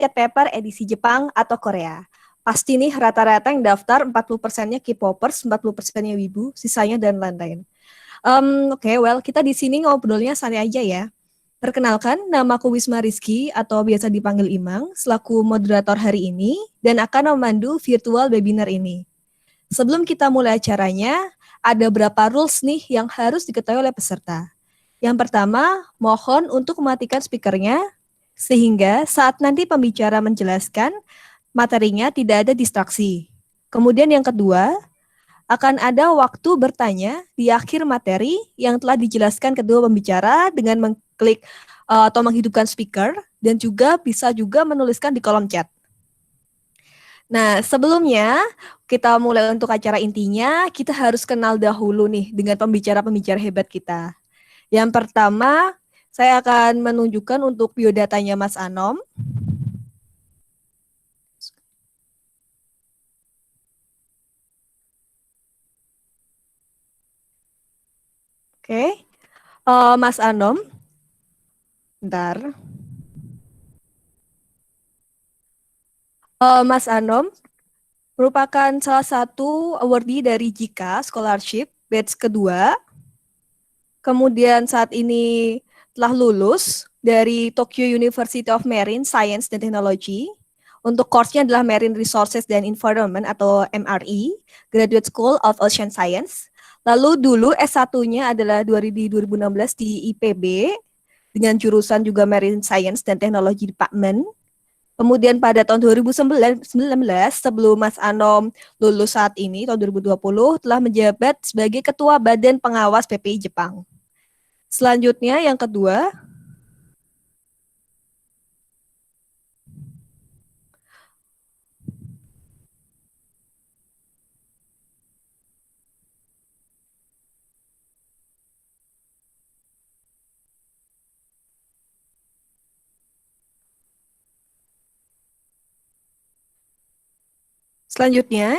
White Paper edisi Jepang atau Korea. Pasti nih rata-rata yang daftar 40%-nya K-popers, 40%-nya wibu, sisanya dan lain-lain. Oke, well, kita di sini ngobrolnya santai aja ya. Perkenalkan, namaku Wisma Rizky atau biasa dipanggil Imang, selaku moderator hari ini dan akan memandu virtual webinar ini. Sebelum kita mulai acaranya, ada beberapa rules nih yang harus diketahui oleh peserta. Yang pertama, mohon untuk mematikan speakernya, sehingga saat nanti pembicara menjelaskan, materinya tidak ada distraksi. Kemudian yang kedua, akan ada waktu bertanya di akhir materi yang telah dijelaskan kedua pembicara dengan mengklik atau menghidupkan speaker dan juga bisa juga menuliskan di kolom chat. Nah, sebelumnya kita mulai untuk acara intinya, kita harus kenal dahulu nih dengan pembicara-pembicara hebat kita. Yang pertama, saya akan menunjukkan untuk biodatanya Mas Anom. Oke, Mas Anom, bentar. Mas Anom merupakan salah satu awardee dari JICA Scholarship batch kedua. Kemudian saat ini telah lulus dari Tokyo University of Marine Science and Technology. Untuk course-nya adalah Marine Resources and Environment atau MRE, Graduate School of Ocean Science. Lalu dulu S1-nya adalah 2016 di IPB dengan jurusan juga Marine Science dan Technology Department. Kemudian pada tahun 2019 sebelum Mas Anom lulus saat ini tahun 2020 telah menjabat sebagai Ketua Badan Pengawas PPI Jepang. Selanjutnya yang kedua,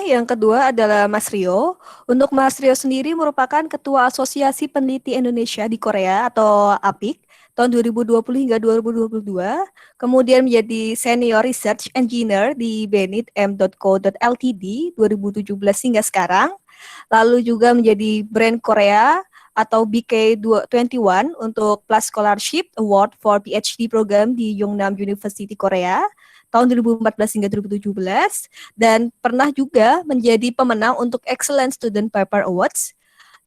yang kedua adalah Mas Rio. Untuk Mas Rio sendiri merupakan Ketua Asosiasi Peneliti Indonesia di Korea atau APIK tahun 2020 hingga 2022. Kemudian menjadi Senior Research Engineer di benit.m.co.ltd 2017 hingga sekarang. Lalu juga menjadi Brand Korea atau BK21 untuk Plus Scholarship Award for PhD Program di Yongnam University Korea tahun 2014 hingga 2017 dan pernah juga menjadi pemenang untuk Excellent Student Paper Awards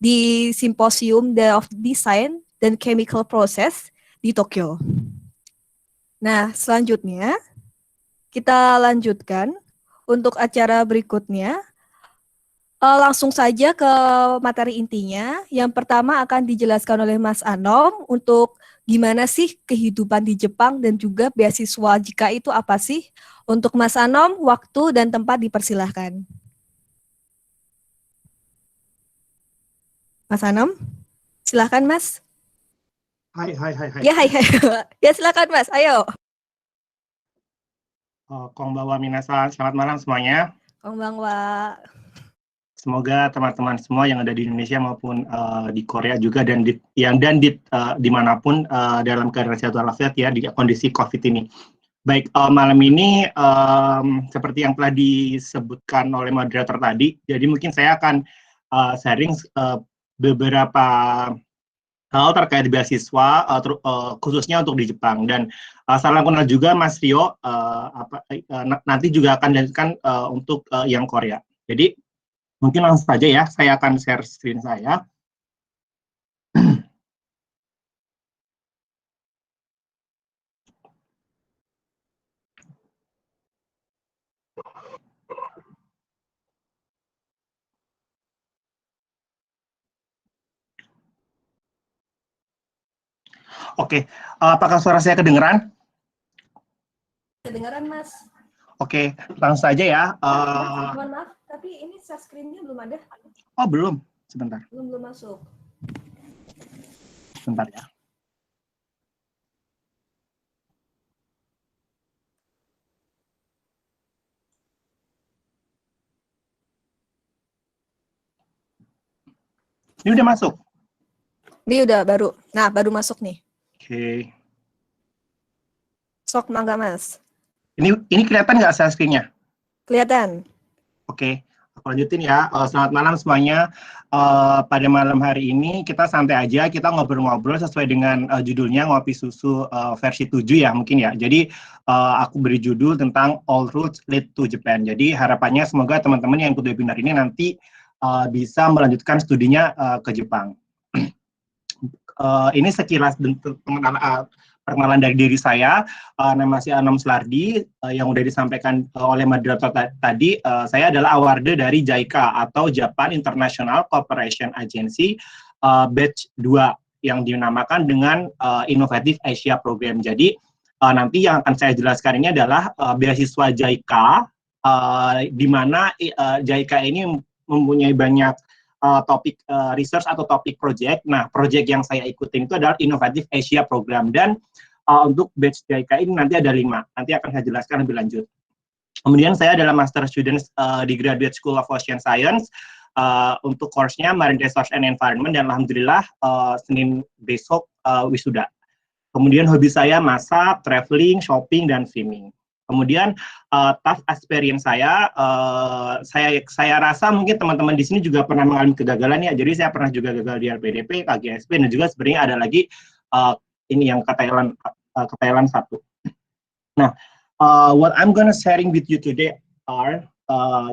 di Symposium of Design dan Chemical Process di Tokyo. Nah, selanjutnya kita lanjutkan untuk acara berikutnya. Langsung saja ke materi intinya. Yang pertama akan dijelaskan oleh Mas Anom untuk gimana sih kehidupan di Jepang dan juga beasiswa JICA itu apa sih? Untuk Mas Anom, waktu dan tempat dipersilahkan. Mas Anom, silahkan Mas. Hai. Ya, hai. Ya, silakan Mas, ayo. Konbanwa minasan, selamat malam semuanya. Konbanwa. Semoga teman-teman semua yang ada di Indonesia maupun di Korea juga dan dimanapun dalam keadaan sehat walafiat ya di kondisi COVID ini. Baik, malam ini seperti yang telah disebutkan oleh moderator tadi, jadi mungkin saya akan sharing beberapa hal terkait beasiswa khususnya untuk di Jepang dan salam kenal juga Mas Rio nanti juga akan dilanjutkan untuk yang Korea. Jadi mungkin langsung saja ya, saya akan share screen saya. Oke, apakah suara saya kedengeran? Kedengeran Mas. Oke, langsung saja ya. Mohon maaf, tapi ini share screen-nya belum ada. Oh, belum. Sebentar. Belum masuk. Sebentar ya. Ini udah masuk? Ini udah baru. Nah, baru masuk nih. Oke. Sok mangga Mas. Ini kelihatan nggak share screen-nya? Kelihatan. Oke, aku lanjutin ya. Selamat malam semuanya. Pada malam hari ini kita santai aja, kita ngobrol-ngobrol sesuai dengan judulnya Ngopi Susu versi 7 ya mungkin ya. Jadi aku beri judul tentang All Roads Lead to Japan. Jadi harapannya semoga teman-teman yang ikut webinar ini nanti bisa melanjutkan studinya ke Jepang. Ini sekilas perkenalan dari diri saya. Nama saya Anom Slardi, yang sudah disampaikan oleh moderator tadi. Saya adalah awardee dari JICA atau Japan International Cooperation Agency batch 2 yang dinamakan dengan Innovative Asia Program. Jadi nanti yang akan saya jelaskan ini adalah beasiswa JICA, di mana JICA ini mempunyai banyak topik research atau topik project. Nah, project yang saya ikutin itu adalah Innovative Asia Program, dan untuk batch JICA ini nanti ada 5. Nanti akan saya jelaskan lebih lanjut. Kemudian saya adalah Master Student di Graduate School of Ocean Science, untuk course-nya Marine Resource and Environment, dan alhamdulillah Senin besok wisuda. Kemudian hobi saya masak, traveling, shopping, dan swimming. Kemudian tough experience saya rasa mungkin teman-teman di sini juga pernah mengalami kegagalan ya. Jadi saya pernah juga gagal di LPDP, KGSP, dan juga sebenarnya ada lagi ini yang ke Thailand 1. Nah, what I'm gonna sharing with you today are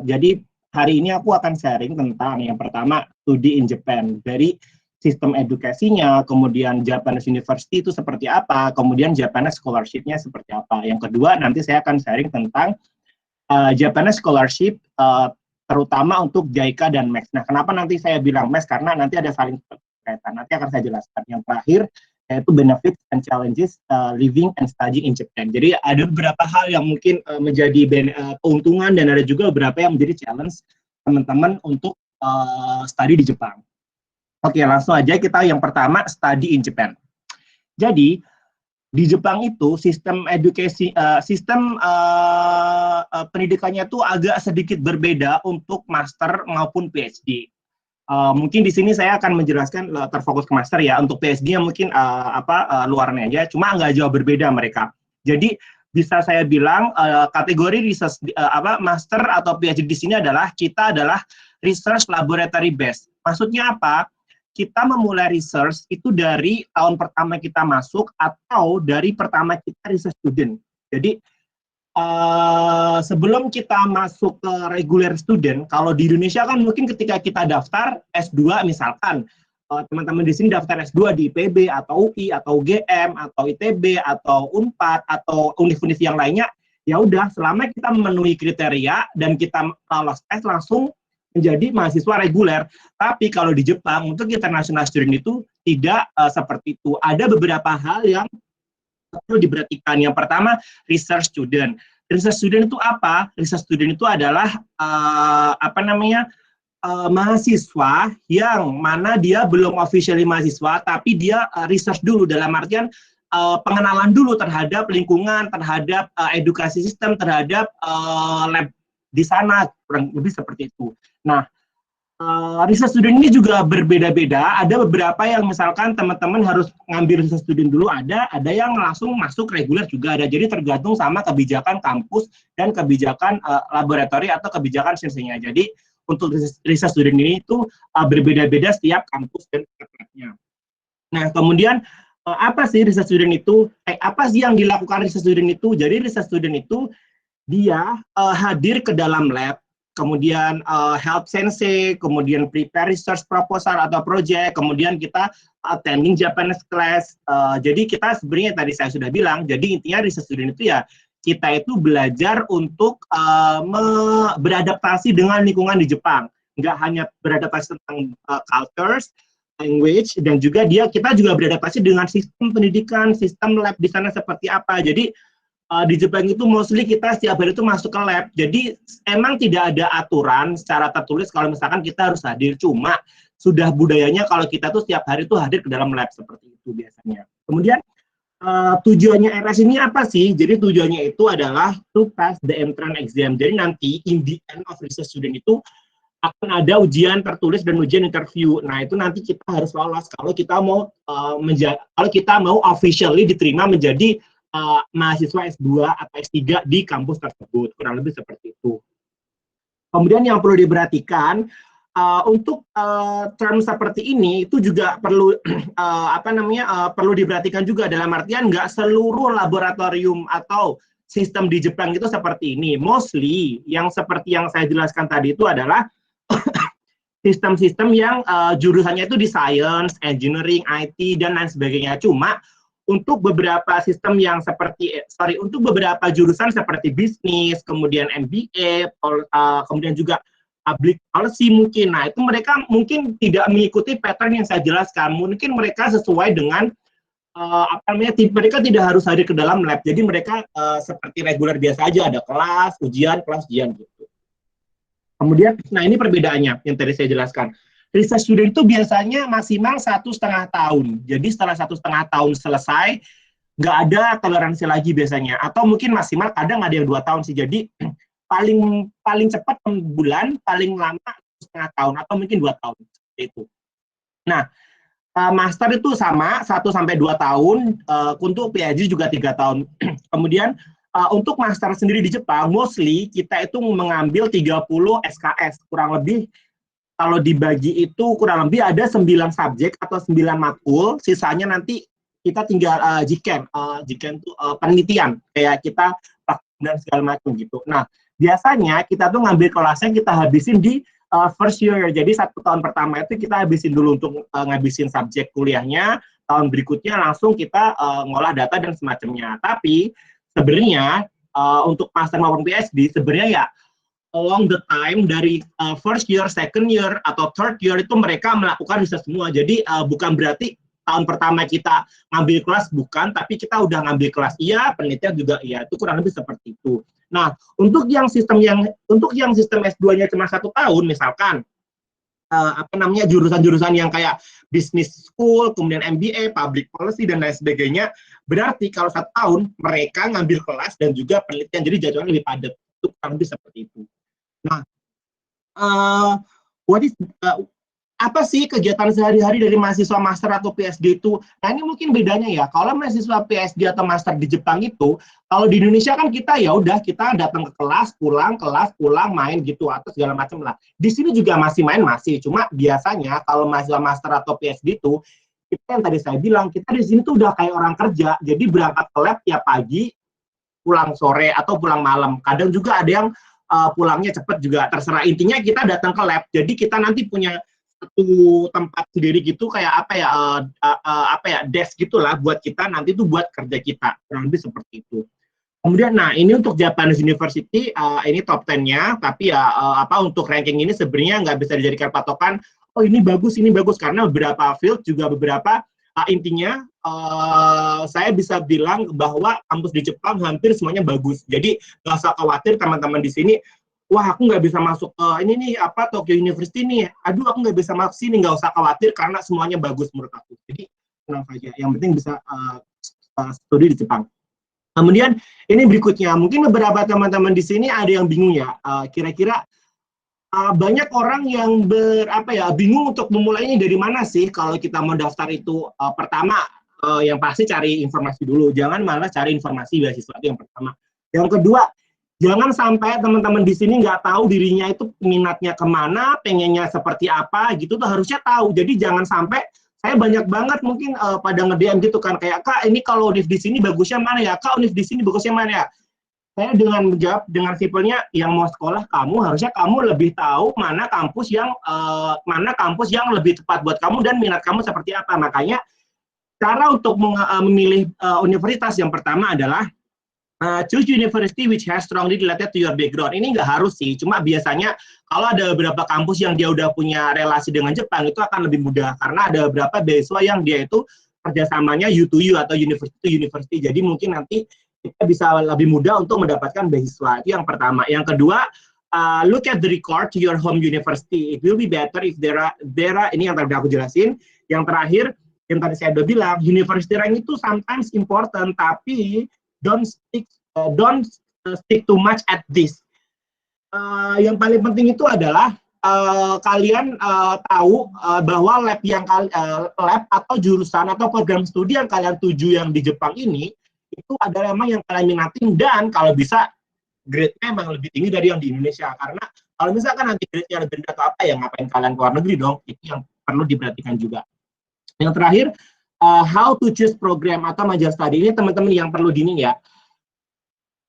jadi hari ini aku akan sharing tentang yang pertama studi in Japan, dari sistem edukasinya, kemudian Japanese University itu seperti apa, kemudian Japanese Scholarship-nya seperti apa. Yang kedua, nanti saya akan sharing tentang Japanese Scholarship, terutama untuk JICA dan MEX. Nah, kenapa nanti saya bilang MEX? Karena nanti ada saling berkaitan, nanti akan saya jelaskan. Yang terakhir, yaitu benefits and challenges living and studying in Japan. Jadi ada beberapa hal yang mungkin menjadi keuntungan, dan ada juga beberapa yang menjadi challenge teman-teman untuk study di Jepang. Oke, langsung aja kita yang pertama, study in Japan. Jadi, di Jepang itu sistem edukasi, pendidikannya itu agak sedikit berbeda untuk master maupun PhD. Mungkin di sini saya akan menjelaskan terfokus ke master ya. Untuk PhD mungkin luarnya aja, cuma nggak jauh berbeda mereka. Jadi bisa saya bilang kategori research master atau PhD di sini adalah kita adalah research laboratory based. Maksudnya apa? Kita memulai research itu dari tahun pertama kita masuk atau dari pertama kita research student. Jadi sebelum kita masuk ke regular student, kalau di Indonesia kan mungkin ketika kita daftar S2 misalkan, teman-teman di sini daftar S2 di IPB atau UI atau UGM atau ITB atau Unpad atau univ-univ yang lainnya, ya udah selama kita memenuhi kriteria dan kita lolos tes langsung menjadi mahasiswa reguler. Tapi kalau di Jepang untuk international student itu tidak seperti itu. Ada beberapa hal yang perlu diperhatikan. Yang pertama, research student. Research student itu apa? Research student itu adalah mahasiswa yang mana dia belum officially mahasiswa, tapi dia research dulu, dalam artian pengenalan dulu terhadap lingkungan, terhadap edukasi sistem, terhadap lab di sana, kurang lebih seperti itu. Nah, research student ini juga berbeda-beda. Ada beberapa yang misalkan teman-teman harus ngambil research student dulu, ada yang langsung masuk reguler juga ada. Jadi tergantung sama kebijakan kampus dan kebijakan laboratori atau kebijakan sensenya. Jadi untuk research student ini itu berbeda-beda setiap kampus dan tempatnya. Nah, kemudian apa sih research student itu? Apa sih yang dilakukan research student itu? Jadi research student itu dia hadir ke dalam lab, kemudian help sensei, kemudian prepare research proposal atau project, kemudian kita attending Japanese class. Jadi kita sebenarnya tadi saya sudah bilang, jadi intinya research student itu ya kita itu belajar untuk beradaptasi dengan lingkungan di Jepang. Nggak hanya beradaptasi tentang cultures, language, dan juga kita juga beradaptasi dengan sistem pendidikan, sistem lab di sana seperti apa. Jadi di Jepang itu mostly kita setiap hari itu masuk ke lab. Jadi emang tidak ada aturan secara tertulis kalau misalkan kita harus hadir. Cuma sudah budayanya kalau kita tuh setiap hari itu hadir ke dalam lab seperti itu biasanya. Kemudian tujuannya RS ini apa sih? Jadi tujuannya itu adalah to pass the entrance exam. Jadi nanti in the end of research student itu akan ada ujian tertulis dan ujian interview. Nah, itu nanti kita harus lolos kalau kita mau officially diterima menjadi mahasiswa S2 atau S3 di kampus tersebut, kurang lebih seperti itu. Kemudian yang perlu diperhatikan, untuk term seperti ini itu juga perlu perlu diperhatikan juga, dalam artian nggak seluruh laboratorium atau sistem di Jepang itu seperti ini. Mostly yang seperti yang saya jelaskan tadi itu adalah sistem-sistem yang jurusannya itu di science, engineering, IT dan lain sebagainya. Cuma untuk beberapa sistem yang untuk beberapa jurusan seperti bisnis, kemudian MBA, kemudian juga public policy mungkin. Nah, itu mereka mungkin tidak mengikuti pattern yang saya jelaskan. Mungkin mereka sesuai dengan mereka tidak harus hadir ke dalam lab. Jadi mereka seperti reguler biasa aja, ada kelas, ujian gitu. Kemudian, nah ini perbedaannya yang tadi saya jelaskan. Research student itu biasanya maksimal 1,5 tahun. Jadi setelah 1,5 tahun selesai, nggak ada toleransi lagi biasanya. Atau mungkin maksimal kadang ada yang 2 tahun sih. Jadi paling cepat 6 bulan, paling lama 1,5 tahun atau mungkin 2 tahun seperti itu. Nah, master itu sama 1-2 tahun, untuk PhD juga 3 tahun. Kemudian untuk master sendiri di Jepang, mostly kita itu mengambil 30 SKS, kurang lebih kalau dibagi itu kurang lebih ada 9 subjek atau 9 matkul, sisanya nanti kita tinggal jiken itu penelitian, kayak kita dan segala macam gitu. Nah, biasanya kita tuh ngambil kelasnya kita habisin di first year. Jadi 1 tahun pertama itu kita habisin dulu untuk ngabisin subjek kuliahnya, tahun berikutnya langsung kita ngolah data dan semacamnya. Tapi sebenarnya untuk master maupun PhD sebenarnya ya along the time dari first year, second year atau third year itu mereka melakukan riset semua. Jadi bukan berarti tahun pertama kita ngambil kelas, bukan, tapi kita udah ngambil kelas iya, penelitian juga iya, itu kurang lebih seperti itu. Nah, untuk yang sistem S2-nya cuma 1 tahun, misalkan jurusan-jurusan yang kayak business school, kemudian MBA, public policy dan lain sebagainya, berarti kalau 1 tahun mereka ngambil kelas dan juga penelitian, jadi jadwalnya lebih padat, itu kurang lebih seperti itu. Nah, apa sih kegiatan sehari-hari dari mahasiswa master atau PhD itu? Nah, ini mungkin bedanya ya. Kalau mahasiswa PhD atau master di Jepang itu, kalau di Indonesia kan kita ya udah kita datang ke kelas, pulang, main gitu atau segala macam lah. Di sini juga masih main cuma biasanya kalau mahasiswa master atau PhD itu, kita yang tadi saya bilang, kita di sini tuh udah kayak orang kerja. Jadi berangkat ke lab tiap pagi, pulang sore atau pulang malam. Kadang juga ada yang pulangnya cepat juga, terserah. Intinya kita datang ke lab. Jadi kita nanti punya satu tempat sendiri gitu, kayak desk gitulah buat kita nanti tuh buat kerja kita, kurang lebih seperti itu. Kemudian, nah ini untuk Japanese University, ini top 10-nya, tapi ya untuk ranking ini sebenarnya nggak bisa dijadikan patokan. Oh ini bagus, karena beberapa field juga beberapa intinya saya bisa bilang bahwa kampus di Jepang hampir semuanya bagus. Jadi nggak usah khawatir teman-teman di sini. Wah, aku nggak bisa masuk ke Tokyo University nih. Aduh, aku nggak bisa masuk sini. Nggak usah khawatir karena semuanya bagus menurut aku. Jadi tenang saja. Yang penting bisa studi di Jepang. Kemudian ini berikutnya, mungkin beberapa teman-teman di sini ada yang bingung ya. Kira-kira banyak orang yang bingung untuk memulainya dari mana sih kalau kita mau daftar itu. Pertama, yang pasti cari informasi dulu. Jangan malah cari informasi beasiswa itu yang pertama. Yang kedua, jangan sampai teman-teman di sini nggak tahu dirinya itu minatnya kemana, pengennya seperti apa, gitu tuh harusnya tahu. Jadi jangan sampai, saya banyak banget mungkin pada nge-DM gitu kan, kayak, Kak ini kalau univ di sini bagusnya mana ya? Kak univ di sini bagusnya mana ya? Saya dengan menjawab dengan simpelnya, yang mau sekolah kamu, harusnya kamu lebih tahu mana kampus yang lebih tepat buat kamu dan minat kamu seperti apa. Makanya cara untuk memilih universitas yang pertama adalah choose university which has strongly related to your background. Ini nggak harus sih, cuma biasanya kalau ada beberapa kampus yang dia udah punya relasi dengan Jepang, itu akan lebih mudah, karena ada beberapa beasiswa yang dia itu kerjasamanya U to U atau university to university, jadi mungkin nanti kita bisa lebih mudah untuk mendapatkan beasiswa. Itu yang pertama. Yang kedua, look at the record to your home university. It will be better if there are ini yang tadi aku jelasin. Yang terakhir, yang tadi saya udah bilang, university rank itu sometimes important, tapi don't stick too much at this. Yang paling penting itu adalah kalian tahu bahwa lab atau jurusan atau program studi yang kalian tuju yang di Jepang ini itu adalah memang yang kalian minatin, dan kalau bisa grade-nya emang lebih tinggi dari yang di Indonesia. Karena kalau misalkan nanti grade-nya lebih rendah atau apa, ya ngapain kalian keluar negeri dong, itu yang perlu diperhatikan juga. Yang terakhir, how to choose program atau majalah studi, ini teman-teman yang perlu dining ya.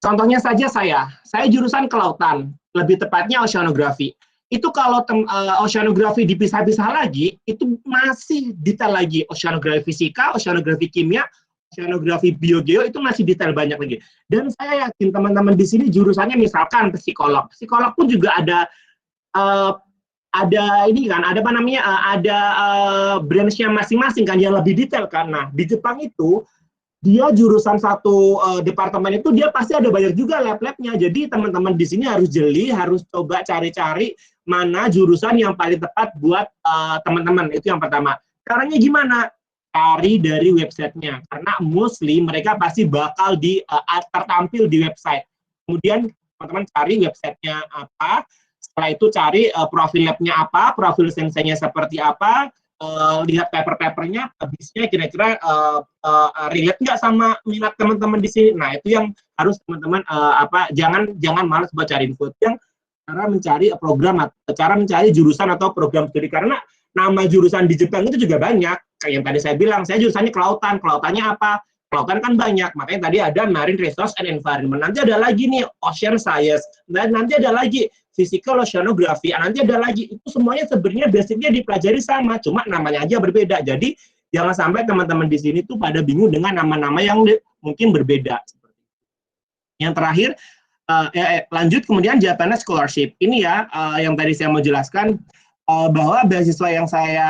Contohnya saja saya jurusan kelautan, lebih tepatnya oceanografi. Itu kalau oceanografi dipisah-pisah lagi, itu masih detail lagi. Oceanografi fisika, oceanografi kimia, oceanografi biogeo, itu masih detail banyak lagi. Dan saya yakin teman-teman di sini jurusannya misalkan psikolog. Psikolog pun juga ada ini kan, ada apa namanya, ada branch-nya masing-masing kan, yang lebih detail kan. Nah, di Jepang itu dia jurusan satu departemen itu dia pasti ada banyak juga lab-labnya. Jadi teman-teman di sini harus jeli, harus coba cari-cari mana jurusan yang paling tepat buat teman-teman. Itu yang pertama. Caranya gimana? Cari dari websitenya, karena mostly mereka pasti bakal tertampil di website. Kemudian teman-teman cari websitenya apa, setelah itu cari profil labnya apa, profil senseinya seperti apa, lihat paper-papernya, habisnya kira-kira relate nggak sama minat teman-teman di sini. Nah, itu yang harus teman-teman jangan malas buat cari info. Yang cara mencari program, cara mencari jurusan atau program studi, karena nama jurusan di Jepang itu juga banyak. Kayak yang tadi saya bilang, saya jurusannya kelautan. Kelautannya apa? Kelautan kan banyak. Makanya tadi ada Marine Resource and Environment. Nanti ada lagi nih Ocean Science. Dan nanti ada lagi Physical Oceanography, nanti ada lagi. Itu semuanya sebenarnya basicnya dipelajari sama, cuma namanya aja berbeda. Jadi jangan sampai teman-teman di sini tuh pada bingung dengan nama-nama yang mungkin berbeda. Yang terakhir, lanjut kemudian Japanese Scholarship. Ini ya yang tadi saya mau jelaskan, bahwa beasiswa yang saya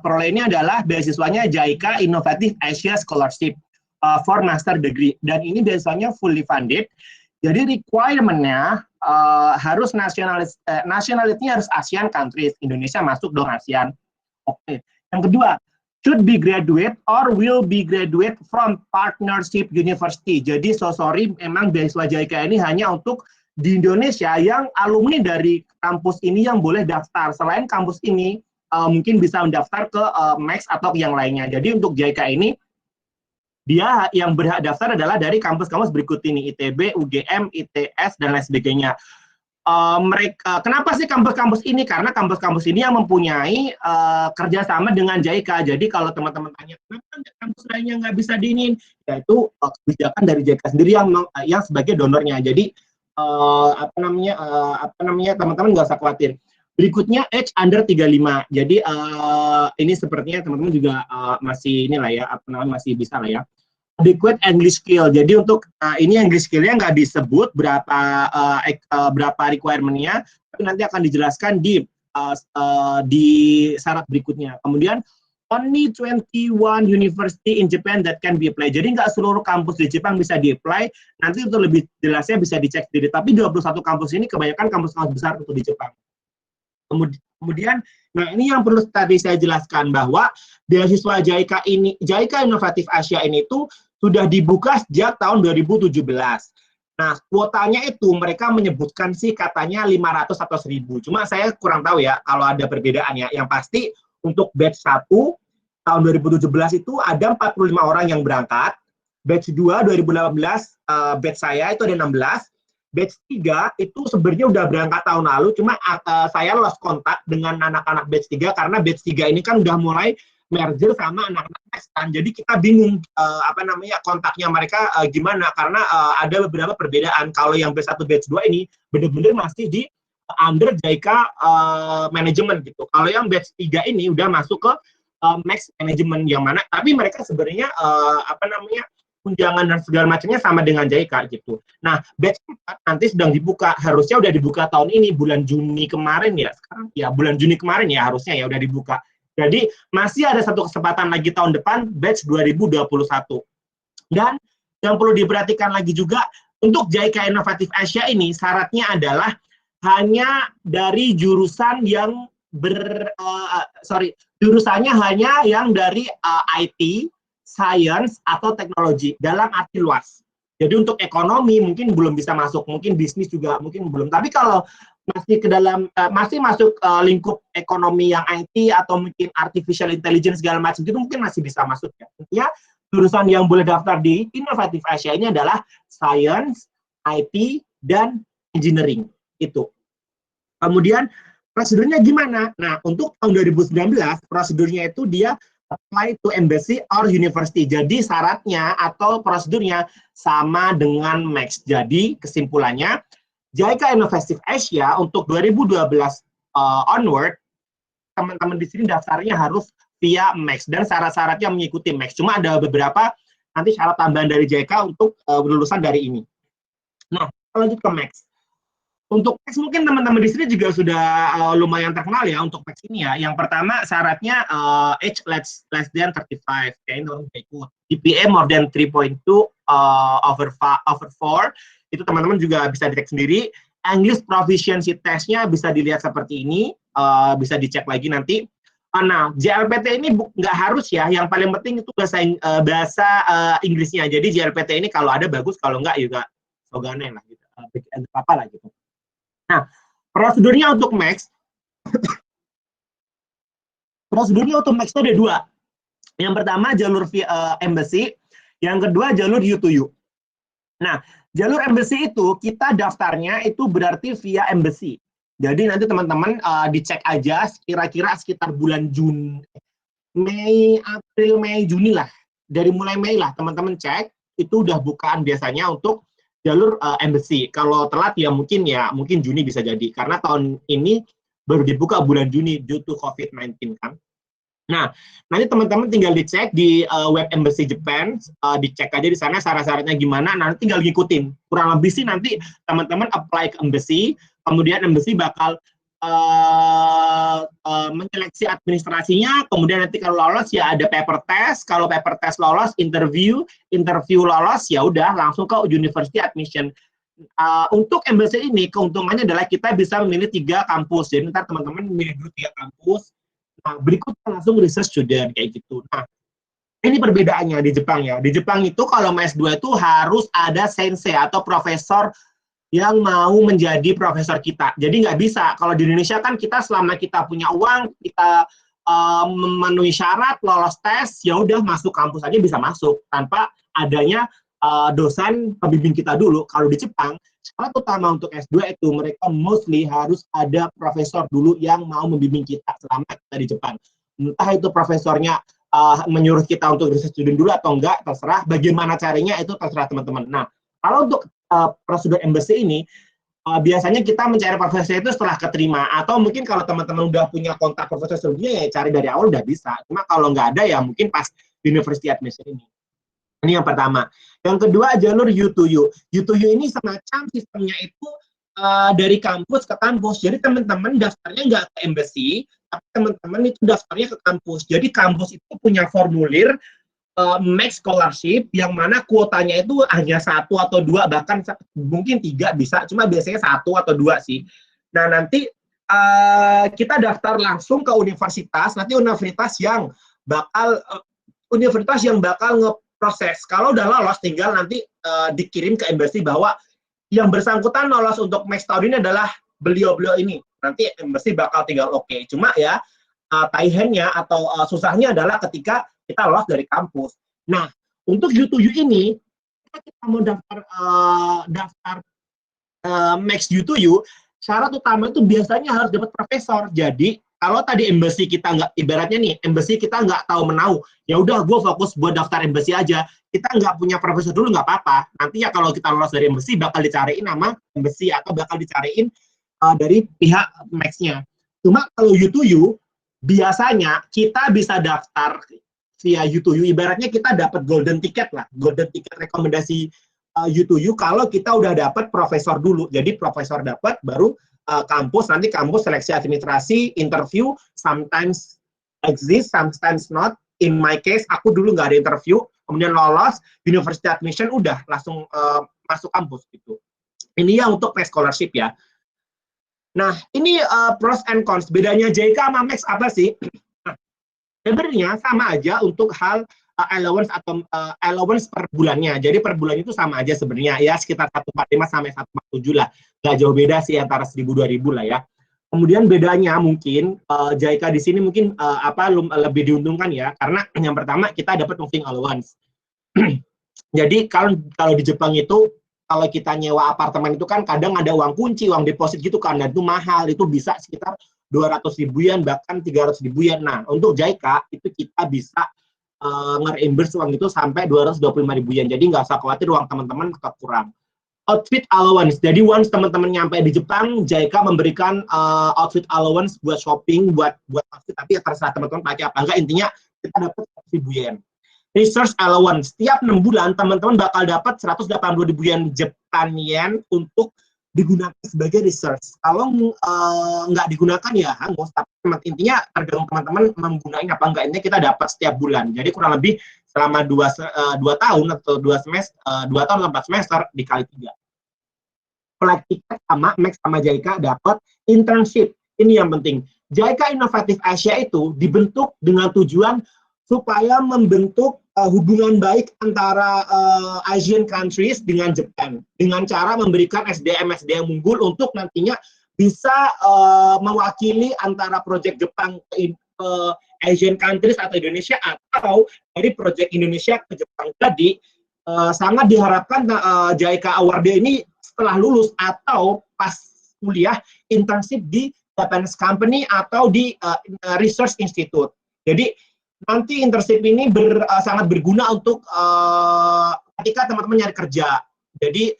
peroleh ini adalah beasiswanya JICA Innovative Asia Scholarship for Master Degree. Dan ini beasiswanya fully funded. Jadi requirement-nya harus nationality harus ASEAN countries. Indonesia masuk dong ASEAN. Oke. Yang kedua, should be graduate or will be graduate from partnership university. Jadi sorry, memang beasiswa JICA ini hanya untuk di Indonesia yang alumni dari kampus ini yang boleh daftar. Selain kampus ini, mungkin bisa mendaftar ke Max atau yang lainnya. Jadi untuk JICA ini, dia yang berhak daftar adalah dari kampus-kampus berikut ini, ITB, UGM, ITS, dan lain sebagainya. Kenapa sih kampus-kampus ini? Karena kampus-kampus ini yang mempunyai kerjasama dengan JICA. Jadi kalau teman-teman tanya, kenapa kampus lainnya nggak bisa diinin? Yaitu kebijakan dari JICA sendiri yang sebagai donornya. Jadi teman-teman nggak usah khawatir. Berikutnya age under 35. Jadi ini sepertinya teman-teman juga masih inilah ya, masih bisa lah ya. Adequate English skill. Jadi untuk ini English skill-nya nggak disebut berapa requirement-nya, tapi nanti akan dijelaskan di syarat berikutnya. Kemudian only 21 university in Japan that can be applied. Jadi nggak seluruh kampus di Jepang bisa di-apply. Nanti untuk lebih jelasnya bisa dicek sendiri. Tapi 21 kampus ini kebanyakan kampus-kampus besar untuk di Jepang. Kemudian, nah ini yang perlu tadi saya jelaskan, bahwa beasiswa JICA Inovatif Asia ini tuh sudah dibuka sejak tahun 2017. Nah, kuotanya itu mereka menyebutkan sih katanya 500 atau 1000. Cuma saya kurang tahu ya kalau ada perbedaan ya. Yang pasti untuk batch 1 tahun 2017 itu ada 45 orang yang berangkat. Batch 2 2018 batch saya itu ada 16. Batch 3 itu sebenarnya udah berangkat tahun lalu, cuma saya lost kontak dengan anak-anak batch 3 karena batch 3 ini kan udah mulai merger sama anak-anak Pakistan. Jadi kita bingung kontaknya mereka gimana, karena ada beberapa perbedaan. Kalau yang batch 1 batch 2 ini benar-benar masih di under JICA manajemen gitu. Kalau yang batch 3 ini udah masuk ke Max Management, yang mana tapi mereka sebenarnya unjangan dan segala macamnya sama dengan JICA gitu. Nah, batch 4 nanti sedang dibuka, harusnya udah dibuka tahun ini, bulan Juni kemarin ya. Sekarang ya bulan Juni kemarin ya harusnya ya udah dibuka. Jadi masih ada satu kesempatan lagi tahun depan, batch 2021. Dan yang perlu diperhatikan lagi juga, untuk JICA Inovatif Asia ini syaratnya adalah hanya dari jurusan yang jurusannya hanya yang dari IT, science, atau teknologi dalam arti luas. Jadi untuk ekonomi mungkin belum bisa masuk, mungkin bisnis juga mungkin belum. Tapi kalau masih ke dalam masih masuk lingkup ekonomi yang IT atau mungkin artificial intelligence segala macam itu mungkin masih bisa masuk ya. Intinya jurusan yang boleh daftar di Inovatif Asia ini adalah Science, IT, dan Engineering. Itu. Kemudian prosedurnya gimana? Nah, untuk tahun 2019, prosedurnya itu dia apply to embassy or university. Jadi syaratnya atau prosedurnya sama dengan Max. Jadi kesimpulannya, JICA Innovative Asia untuk 2012 onward, teman-teman di sini daftarnya harus via Max dan syarat-syaratnya mengikuti Max. Cuma ada beberapa nanti syarat tambahan dari JICA untuk lulusan dari ini. Nah, lanjut ke Max. Untuk Max mungkin teman-teman di sini juga sudah lumayan terkenal ya untuk Max ini ya. Yang pertama syaratnya age less than 35, ya ini orang ikut. GPA more than 3.2 over 4, itu teman-teman juga bisa dicek sendiri. English proficiency testnya bisa dilihat seperti ini, bisa dicek lagi nanti. Nah, JLPT ini nggak harus ya, yang paling penting itu bahasa Inggrisnya. Jadi JLPT ini kalau ada bagus, kalau nggak juga sogane lah gitu, apa lah gitu. Nah, prosedurnya untuk Max, itu ada dua. Yang pertama jalur via embassy, yang kedua jalur U2U. Nah, jalur embassy itu kita daftarnya itu berarti via embassy. Jadi nanti teman-teman dicek aja kira-kira sekitar bulan Mei, April, Mei, Juni lah. Dari mulai Mei lah teman-teman cek, itu udah bukaan biasanya untuk jalur embassy. Kalau telat ya mungkin Juni bisa jadi. Karena tahun ini baru dibuka bulan Juni due to COVID-19 kan. Nah, nanti teman-teman tinggal dicek di web Embassy Japan, dicek aja di sana syarat-syaratnya gimana, nanti tinggal ngikutin. Kurang lebih sih nanti teman-teman apply ke Embassy, kemudian Embassy bakal menyeleksi administrasinya, kemudian nanti kalau lolos ya ada paper test, kalau paper test lolos, interview lolos, ya udah langsung ke university admission. Untuk Embassy ini keuntungannya adalah kita bisa memilih 3 kampus, jadi ntar teman-teman memilih dulu 3 kampus. Nah, berikutnya langsung research student kayak gitu. Nah, ini perbedaannya di Jepang ya. Di Jepang itu kalau S2 itu harus ada sensei atau profesor yang mau menjadi profesor kita. Jadi nggak bisa. Kalau di Indonesia kan kita selama kita punya uang, kita memenuhi syarat, lolos tes, ya udah masuk kampus aja bisa masuk tanpa adanya dosen pembimbing kita dulu. Kalau di Jepang, syarat utama untuk S2 itu mereka mostly harus ada profesor dulu yang mau membimbing kita selama kita di Jepang. Entah itu profesornya menyuruh kita untuk research student dulu atau enggak, terserah. Bagaimana caranya itu terserah teman-teman. Nah, kalau untuk prosedur embassy ini, biasanya kita mencari profesor itu setelah keterima. Atau mungkin kalau teman-teman udah punya kontak profesor sebelumnya, ya cari dari awal udah bisa. Cuma kalau nggak ada, ya mungkin pas university admission ini. Ini yang pertama. Yang kedua, jalur U2U. U2U ini semacam sistemnya itu dari kampus ke kampus. Jadi teman-teman daftarnya nggak ke embassy, tapi teman-teman itu daftarnya ke kampus. Jadi kampus itu punya formulir Max Scholarship yang mana kuotanya itu hanya 1 atau 2, bahkan mungkin 3 bisa, cuma biasanya 1 atau 2 sih. Nah, nanti kita daftar langsung ke universitas, nanti universitas yang bakal ngeproses. Kalau udah lolos, tinggal nanti dikirim ke embassy bahwa yang bersangkutan lolos untuk Max tahun ini adalah beliau-beliau ini. Nanti embassy bakal tinggal oke. Cuma ya, taihennya atau susahnya adalah ketika kita lolos dari kampus. Nah, untuk U2U ini, kita mau daftar Max U2U, syarat utama itu biasanya harus dapat profesor. Jadi, kalau tadi embassy kita nggak, ibaratnya nih, embassy kita nggak tahu menau, ya udah gue fokus buat daftar embassy aja. Kita nggak punya profesor dulu nggak apa-apa. Nanti ya kalau kita lolos dari embassy, bakal dicariin nama embassy atau bakal dicariin dari pihak Max-nya. Cuma kalau U2U, biasanya kita bisa daftar via U2U, ibaratnya kita dapat golden ticket lah, golden ticket rekomendasi U2U kalau kita udah dapat profesor dulu. Jadi profesor dapat, baru kampus, nanti kampus seleksi administrasi, interview, sometimes exist, sometimes not. In my case, aku dulu nggak ada interview, kemudian lolos, university admission, udah langsung masuk kampus gitu. Ini ya untuk Max Scholarship ya. Nah, ini pros and cons. Bedanya JICA sama Max apa sih? Sebenarnya sama aja untuk hal allowance atau allowance per bulannya. Jadi per bulan itu sama aja sebenarnya ya, sekitar 145 sampai 147 lah. Nggak jauh beda sih, antara 1.000-2.000 lah ya. Kemudian bedanya mungkin JICA di sini mungkin lebih diuntungkan ya, karena yang pertama kita dapat moving allowance. Jadi kalau di Jepang itu kalau kita nyewa apartemen itu kan kadang ada uang kunci, uang deposit gitu kan, dan itu mahal, itu bisa sekitar 200 ribu yen bahkan 300 ribu yen. Nah, untuk JICA itu kita bisa nge-reimburse uang itu sampai 225 ribu yen. Jadi nggak usah khawatir uang teman-teman tetap kurang. Outfit allowance. Jadi once teman-teman nyampe di Jepang, JICA memberikan outfit allowance buat shopping, buat outfit, tapi ya terserah teman-teman pakai apa enggak. Intinya kita dapat 100.000 yen. Research allowance. Setiap 6 bulan teman-teman bakal dapat 180.000 yen Jepang yen untuk digunakan sebagai research. Kalau nggak digunakan ya hangus. Tapi intinya tergantung teman-teman menggunakan apa enggak. Ini kita dapat setiap bulan. Jadi kurang lebih selama 2 tahun atau 2 semester, 2 tahun atau 4 semester dikali 3. Flight ticket sama Max sama JICA dapat internship. Ini yang penting. JICA Inovatif Asia itu dibentuk dengan tujuan supaya membentuk hubungan baik antara Asian countries dengan Jepang dengan cara memberikan SDM-SDM unggul untuk nantinya bisa mewakili antara proyek Jepang ke Asian countries atau Indonesia atau dari proyek Indonesia ke Jepang. Jadi sangat diharapkan JICA Award ini setelah lulus atau pas kuliah internship di Japanese company atau di research institute. Jadi nanti internship ini sangat berguna untuk ketika teman-teman nyari kerja. Jadi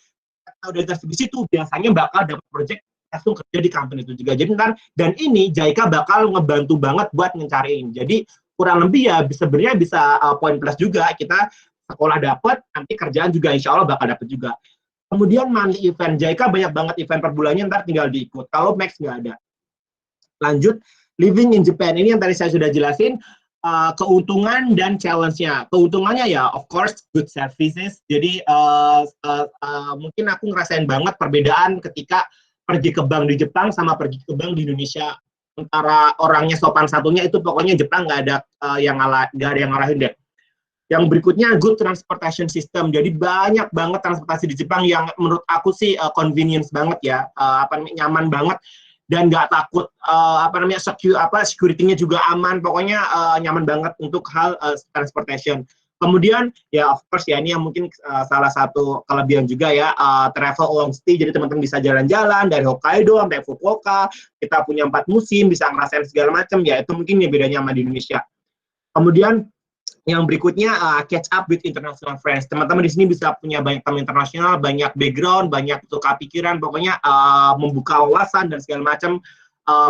kalau udah internship di situ biasanya bakal dapat project langsung kerja di company itu juga. Jadi dan ini JICA bakal ngebantu banget buat mencariin. Jadi kurang lebih ya sebenarnya bisa poin plus juga, kita sekolah dapat, nanti kerjaan juga insya Allah bakal dapat juga. Kemudian monthly event, JICA banyak banget event per bulannya, ntar tinggal diikut. Kalau Max nggak ada. Lanjut, living in Japan, ini yang tadi saya sudah jelasin. Keuntungan dan challenge-nya. Keuntungannya ya, of course, good services. Jadi mungkin aku ngerasain banget perbedaan ketika pergi ke bank di Jepang sama pergi ke bank di Indonesia. Antara orangnya sopan satunya itu pokoknya Jepang nggak ada yang ngalahin deh. Yang berikutnya good transportation system. Jadi banyak banget transportasi di Jepang yang menurut aku sih convenience banget ya, nyaman banget. Dan nggak takut security-nya juga aman, pokoknya nyaman banget untuk hal transportation. Kemudian ya of course ya ini yang mungkin salah satu kelebihan juga ya, travel long stay, jadi teman-teman bisa jalan-jalan dari Hokkaido sampai Fukuoka, kita punya 4 musim, bisa ngerasain segala macam ya, itu mungkin ya bedanya sama di Indonesia. Kemudian yang berikutnya catch up with international friends. Teman-teman di sini bisa punya banyak teman internasional, banyak background, banyak tukar pikiran, pokoknya membuka wawasan dan segala macam,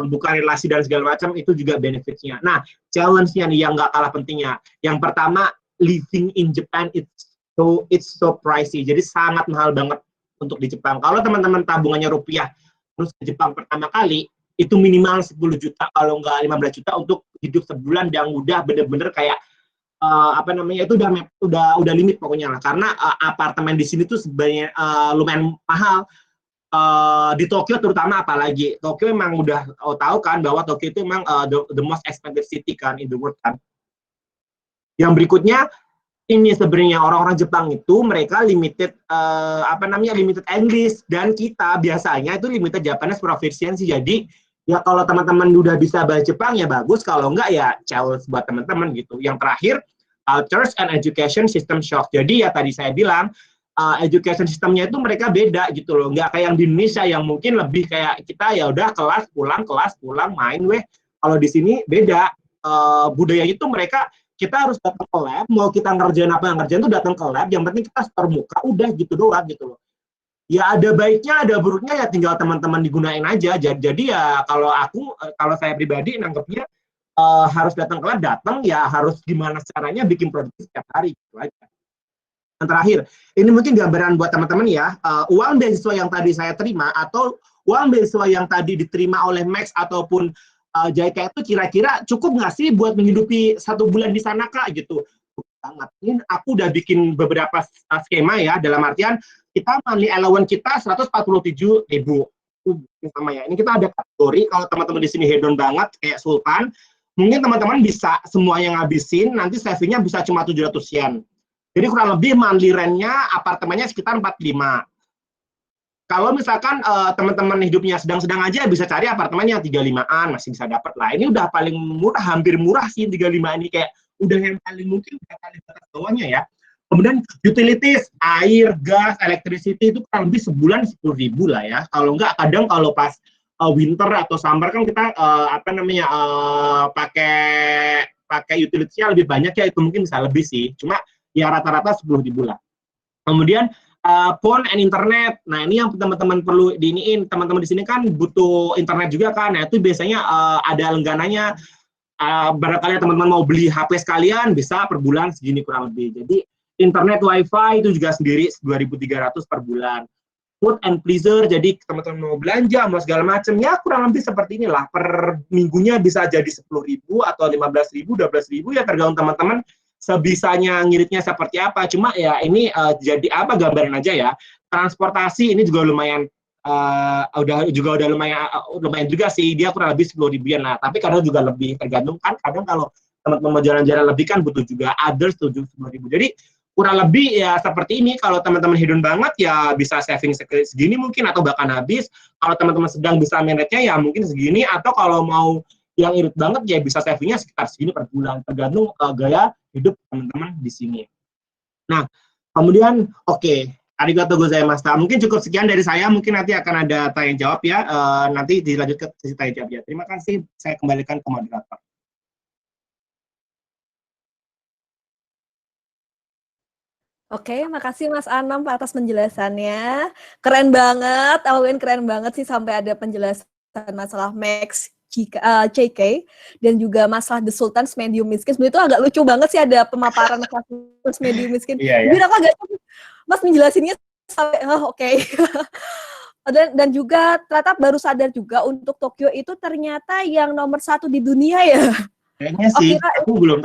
buka relasi dan segala macam, itu juga benefitnya. Nah, challenge-nya nih yang nggak kalah pentingnya. Yang pertama, living in Japan it's so pricey. Jadi sangat mahal banget untuk di Jepang. Kalau teman-teman tabungannya rupiah terus ke Jepang pertama kali, itu minimal 10 juta kalau nggak 15 juta untuk hidup sebulan yang udah bener-bener kayak itu udah limit pokoknya lah, karena apartemen di sini tuh sebenarnya lumayan mahal, di Tokyo terutama, apalagi Tokyo emang udah tahu kan bahwa Tokyo itu emang the most expensive city kan in the world kan. Yang berikutnya ini sebenarnya orang-orang Jepang itu mereka limited limited English, dan kita biasanya itu limited Japanese proficiency. Jadi ya kalau teman-teman udah bisa bahasa Jepang ya bagus, kalau enggak ya challenge buat teman-teman gitu. Yang terakhir, cultures and education system shock. Jadi ya tadi saya bilang education systemnya itu mereka beda gitu loh, nggak kayak yang di Indonesia yang mungkin lebih kayak kita ya udah kelas pulang main weh. Kalau di sini beda, budaya itu mereka kita harus datang ke lab, mau kita ngerjain apa ngerjain itu datang ke lab, yang penting kita store muka udah gitu doang gitu loh. Ya ada baiknya, ada buruknya, ya tinggal teman-teman digunain aja. Jadi ya kalau saya pribadi nanggapnya harus datang ke lab, datang ya harus gimana caranya bikin produk setiap hari gitu aja. Yang terakhir, ini mungkin gambaran buat teman-teman ya, uang beasiswa yang tadi saya terima atau uang beasiswa yang tadi diterima oleh Max ataupun JICA itu kira-kira cukup nggak sih buat menghidupi 1 bulan di sana Kak gitu. Sangat. Ini aku udah bikin beberapa skema ya, dalam artian kita monthly allowance kita 147.000 sama ya. Ini kita ada kategori, kalau teman-teman di sini hedon banget kayak Sultan, mungkin teman-teman bisa semuanya ngabisin, nanti savingnya bisa cuma 700 yen. Jadi kurang lebih monthly rent-nya apartemennya sekitar 45. Kalau misalkan teman-teman hidupnya sedang-sedang aja, bisa cari apartemennya 35-an, masih bisa dapat lah. Ini udah paling murah, hampir murah sih 35 ini, kayak udah yang paling mungkin udah paling batas bawahnya ya. Kemudian utilities, air, gas, electricity itu kurang lebih sebulan 10.000 lah ya. Kalau enggak, kadang kalau pas winter atau summer kan kita pakai utilities-nya lebih banyak ya, itu mungkin bisa lebih sih. Cuma ya rata-rata 10.000 lah. Kemudian phone and internet. Nah, ini yang teman-teman perlu diiniin. Teman-teman di sini kan butuh internet juga kan. Nah, itu biasanya ada langganannya. Barangkali teman-teman mau beli HP sekalian bisa per bulan segini kurang lebih. Jadi internet wifi itu juga sendiri 2.300 per bulan. Food and pleasure, jadi teman-teman mau belanja mau segala macam ya kurang lebih seperti inilah, per minggunya bisa jadi 10.000 atau 15.000, 12.000 ya tergantung teman-teman sebisanya ngiritnya seperti apa. Cuma ya ini jadi apa gambaran aja ya. Transportasi ini juga lumayan udah lumayan juga sih, dia kurang lebih 10.000-an. Nah, tapi kadang juga lebih tergantung kan, kadang kalau teman-teman mau jalan-jalan lebih kan butuh juga others 10.000. Jadi kurang lebih ya seperti ini. Kalau teman-teman hedon banget ya bisa saving segini mungkin atau bahkan habis. Kalau teman-teman sedang bisa manage-nya ya mungkin segini, atau kalau mau yang irit banget ya bisa savingnya sekitar segini per bulan, tergantung gaya hidup teman-teman di sini. Nah, kemudian arigatou gozaimashita. Mungkin cukup sekian dari saya, mungkin nanti akan ada tanya jawab ya, nanti dilanjut ke sesi tanya jawab ya. Terima kasih, saya kembalikan ke moderator. Oke, makasih Mas Anam atas penjelasannya. Keren banget, Alwin keren banget sih sampai ada penjelasan masalah Max, CK, dan juga masalah The Sultan's Medium Miskin. Sebenarnya itu agak lucu banget sih ada pemaparan kelas medium miskin. Iya, Jadi aku agak Mas menjelasinnya sampai oke. Dan juga ternyata baru sadar juga untuk Tokyo itu ternyata yang nomor 1 di dunia ya. Kayaknya sih, aku belum